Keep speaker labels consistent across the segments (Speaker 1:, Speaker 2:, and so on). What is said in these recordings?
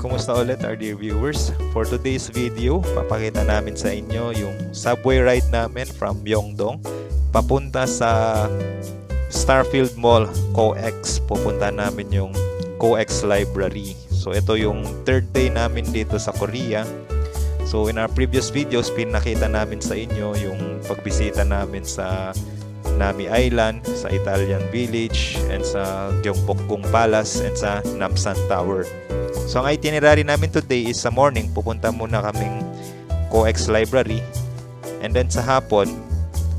Speaker 1: Kumusta ulit our dear viewers? For today's video, papakita namin sa inyo yung subway ride namin from Myeongdong papunta sa Starfield Mall, COEX. Pupunta namin yung COEX Library. So ito yung third day namin dito sa Korea. So in our previous videos, pinakita namin sa inyo yung pagbisita namin sa Nami Island, sa Italian Village, and sa Gyeongbokgung Palace, and sa Namsan Tower. So ang itinerary namin today is sa morning, pupunta muna kaming COEX Library, and then sa hapon,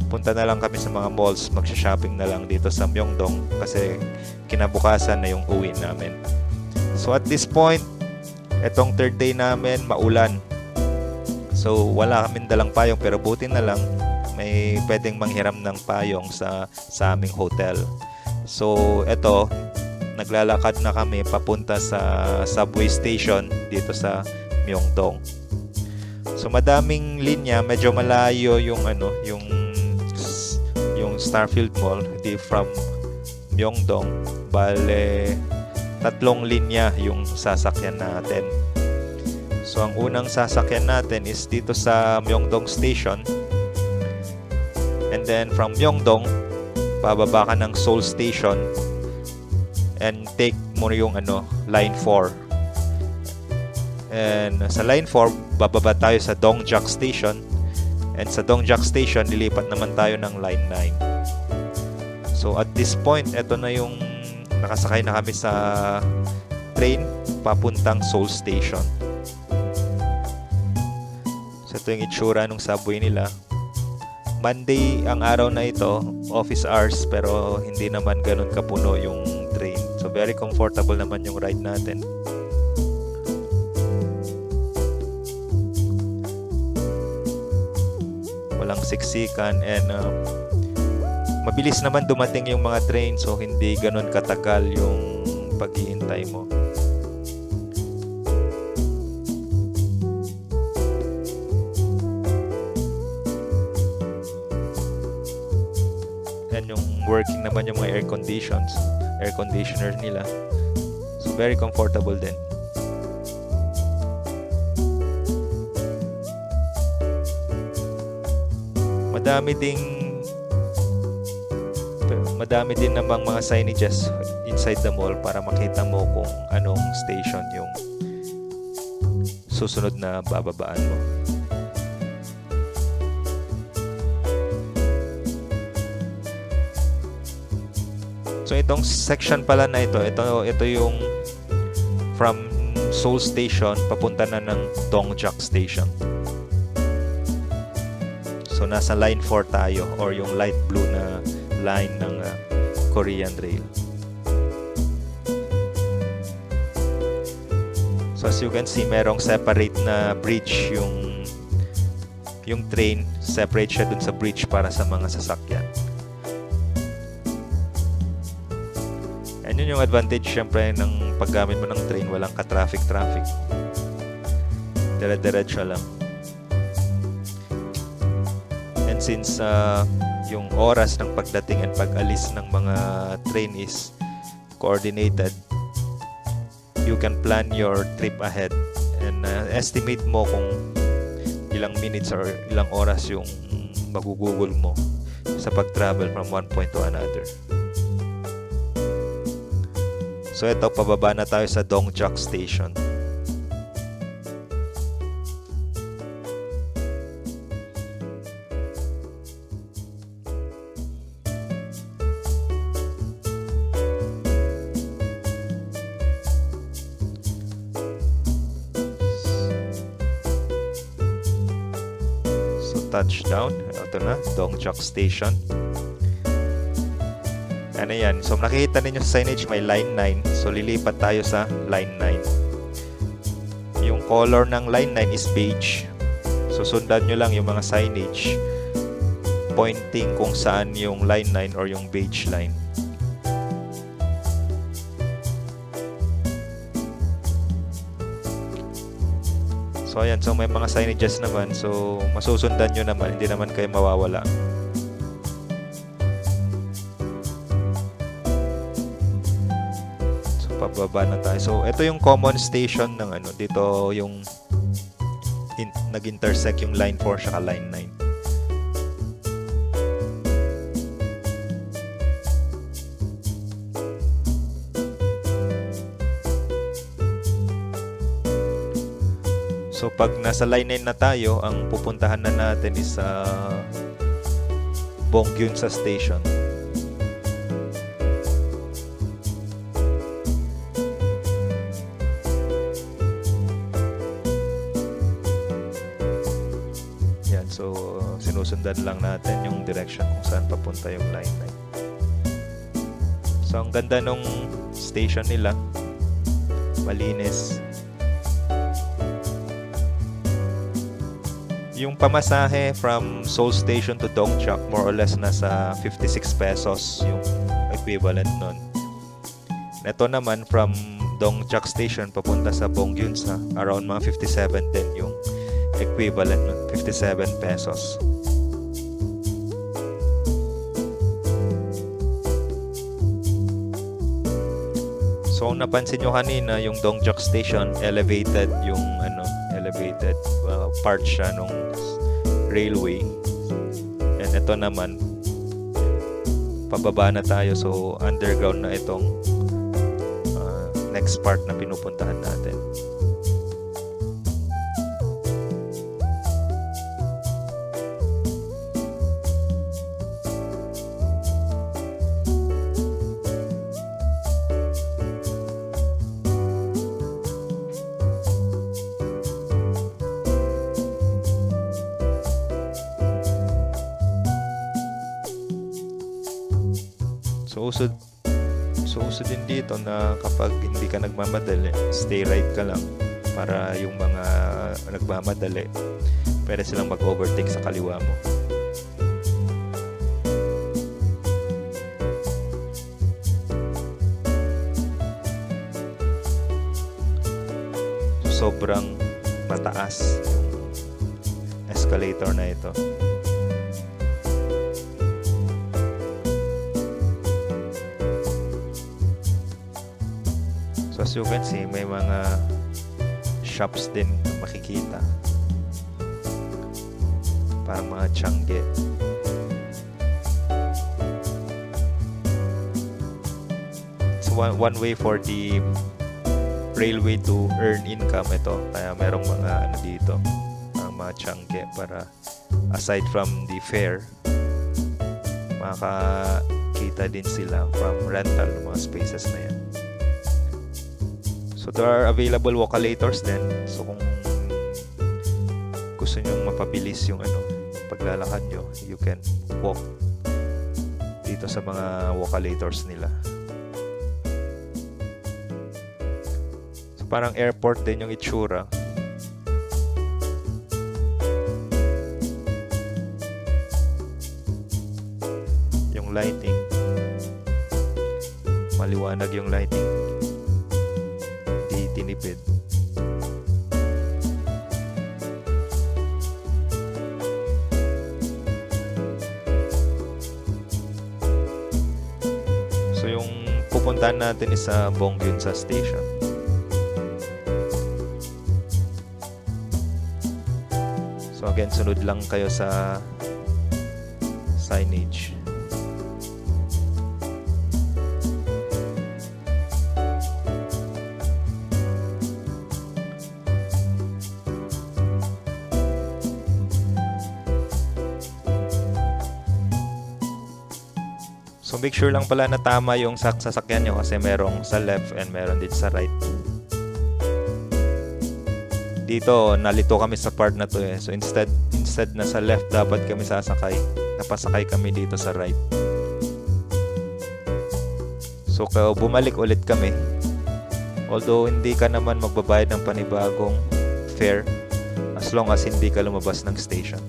Speaker 1: punta na lang kami sa mga malls, magsha-shopping na lang dito sa Myeongdong kasi kinabukasan na yung uwi namin. So at this point, etong third day namin, maulan. So wala kaming dalang payong, pero buti na lang may pwedeng manghiram ng payong sa aming hotel. So eto, naglalakad na kami papunta sa subway station dito sa Myeongdong. So madaming linya, medyo malayo yung yung Starfield Mall from Myeongdong. Bale, 3 linya yung sasakyan natin. So ang unang sasakyan natin is dito sa Myeongdong Station. And then from Myeongdong, bababa ka ng Seoul Station and take mo yung line 4. And sa line 4, bababa tayo sa Dongjak Station. And sa Dongjak Station, lilipat naman tayo ng line 9. So at this point, eto na yung nakasakay na kami sa train papuntang Seoul Station. So ito yung itsura ng subway nila. Monday ang araw na ito, office hours, pero hindi naman ganun kapuno yung train. So very comfortable naman yung ride natin. Walang siksikan, and mabilis naman dumating yung mga train, so hindi ganun katagal yung paghihintay mo. And yung working naman yung mga air conditioner nila. So very comfortable din. Madami din namang mga signages inside the mall para makita mo kung anong station yung susunod na bababaan mo. So itong section pala na ito yung from Seoul Station papunta na ng Dongjak Station. So nasa line 4 tayo, or yung light blue na line ng Korean Rail. So as you can see, merong separate na bridge yung train, separate siya dun sa bridge para sa mga sasakyan. And yun yung advantage syempre ng paggamit mo ng train, walang ka-traffic. Dire-diretso lang. And since yung oras ng pagdating and pag-alis ng mga train is coordinated, you can plan your trip ahead and estimate mo kung ilang minutes or ilang oras yung magugugol mo sa pag-travel from one point to another. So ito, pababa na tayo sa Dongjak Station. So touchdown, ito na, Dongjak Station. Ano yan? So nakikita ninyo sa signage may line 9. So lilipat tayo sa line 9. Yung color ng line 9 is beige. So sundan nyo lang yung mga signage pointing kung saan yung line 9 or yung beige line. So ayan, so may mga signages naman. So masusundan nyo naman, hindi naman kayo mawawala. Baba na tayo. So, ito yung common station ng ano. Dito yung nag-intersect yung line 4 saka line 9. So, pag nasa line 9 na tayo, ang pupuntahan na natin is sa Bongyunsa Station. Yan, so sinusundan lang natin yung direction kung saan papunta yung line 9. So, ang ganda nung station nila. Malinis. Yung pamasahe from Seoul Station to Dongchak, more or less nasa 56 pesos yung equivalent nun. Ito naman from Dongchak Station papunta sa Bongyunsa, around mga 57 din yung equivalent nun, 57 pesos. So napansin nyo kanina yung Dongchak Station, elevated yung elevated part siya nung railway. And ito naman, pababa na tayo, so underground na itong next part na pinupuntahan natin. So uso din dito na kapag hindi ka nagmamadali, stay right ka lang para yung mga nagmamadali pwede silang mag-overtake sa kaliwa mo. So, sobrang mataas yung escalator na ito. So as you can see, may mga shops din na makikita. Parang mga Changge. It's one way for the railway to earn income ito. Kaya merong mga ano dito, mga Changge para aside from the fare, makakita din sila from rental ng mga spaces na yan. So there are available walkalators din. So kung gusto nyo mapabilis yung paglalakad nyo, you can walk dito sa mga walkalators nila. So parang airport din yung itsura. Yung lighting, maliwanag yung lighting, di tinipid. So yung pupuntahan natin is sa Bongyunsa Station. So again, sunod lang kayo sa signage. So make sure lang pala na tama yung sasakyan nyo kasi merong sa left and meron din sa right. Dito nalito kami sa part na to eh. So instead na sa left dapat kami sasakay, napasakay kami dito sa right. So bumalik ulit kami. Although hindi ka naman magbabayad ng panibagong fare as long as hindi ka lumabas ng station.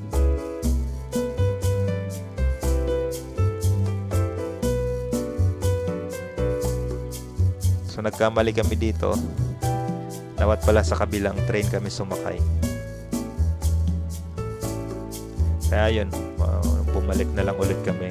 Speaker 1: So nagkamali kami dito. Dapat pala sa kabilang train kami sumakay. Kaya yun, bumalik na lang ulit kami.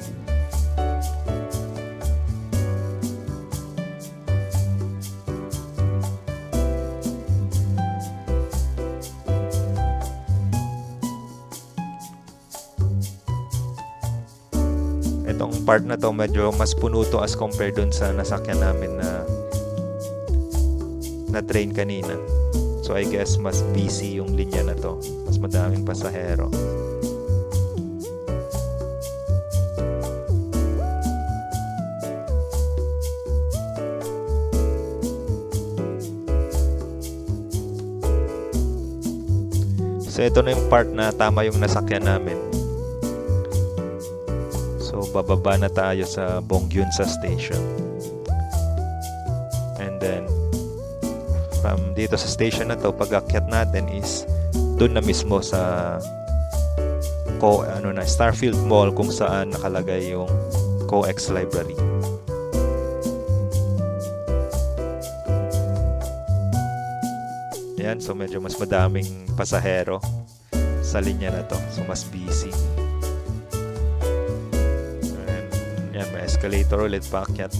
Speaker 1: Itong part na to medyo mas puno to as compared dun sa nasakyan namin na train kanina. So I guess mas busy yung linya na to. Mas madaming pasahero. So ito na yung part na tama yung nasakyan namin. So bababa na tayo sa Bongyunsa station. And then from dito sa station na to, pag-akyat natin is dun na mismo sa Starfield Mall kung saan nakalagay yung COEX library. Yan, so medyo mas madaming pasahero sa linya na to. So mas busy. And yan, may escalator ulit paakyat.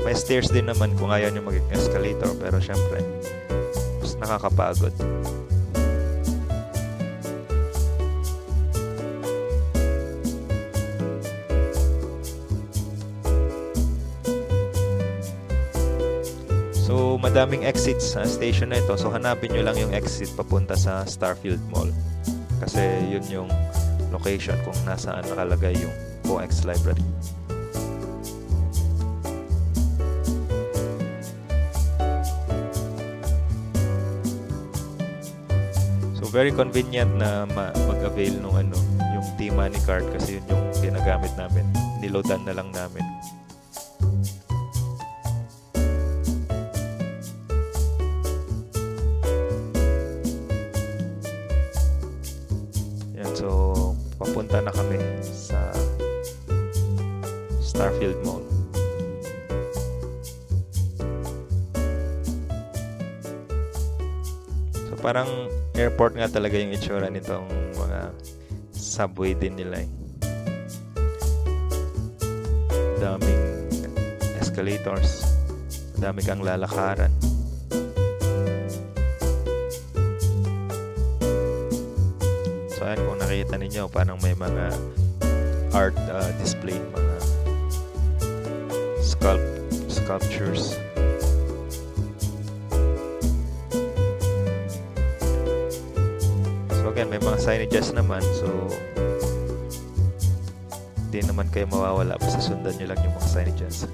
Speaker 1: May stairs din naman kung ayaw nyo mag-escalator, pero syempre mas nakakapagod. So, madaming exits sa station na ito. So, hanapin nyo lang yung exit papunta sa Starfield Mall. Kasi yun yung location kung nasaan nakalagay yung COEX library. So, very convenient na mag-avail nung yung T-Money card kasi yun yung ginagamit namin. Niloadan na lang namin. So, papunta na kami sa Starfield Mall. So, parang airport nga talaga yung itsura nitong mga subway din nila. Daming escalators. Dami kang lalakaran. So ayan, kung nakita ninyo, parang may mga art display, mga sculptures. So again, may mga signages naman. So hindi naman kayo mawawala. Basta sundan nyo lang yung mga signages.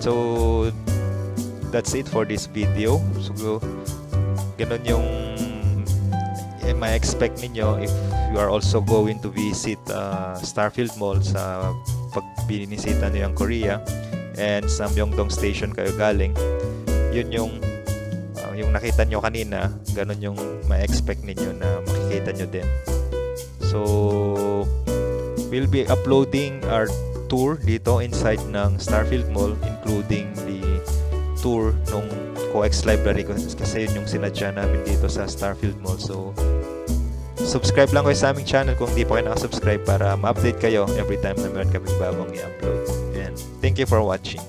Speaker 1: So that's it for this video. So ganun yung ma-expect ninyo if you are also going to visit Starfield Mall sa pag binisita niyo ang Korea and sa Myeongdong Station kayo galing. Yun yung nakita nyo kanina, ganun yung ma-expect ninyo na makikita nyo din. So we'll be uploading our tour dito inside ng Starfield Mall, including the tour nung COEX library kasi yun yung sinadya namin dito sa Starfield Mall. So subscribe lang kayo sa aming channel kung hindi pa kayo nakasubscribe para ma-update kayo every time na meron kaming bagong i-upload. And thank you for watching.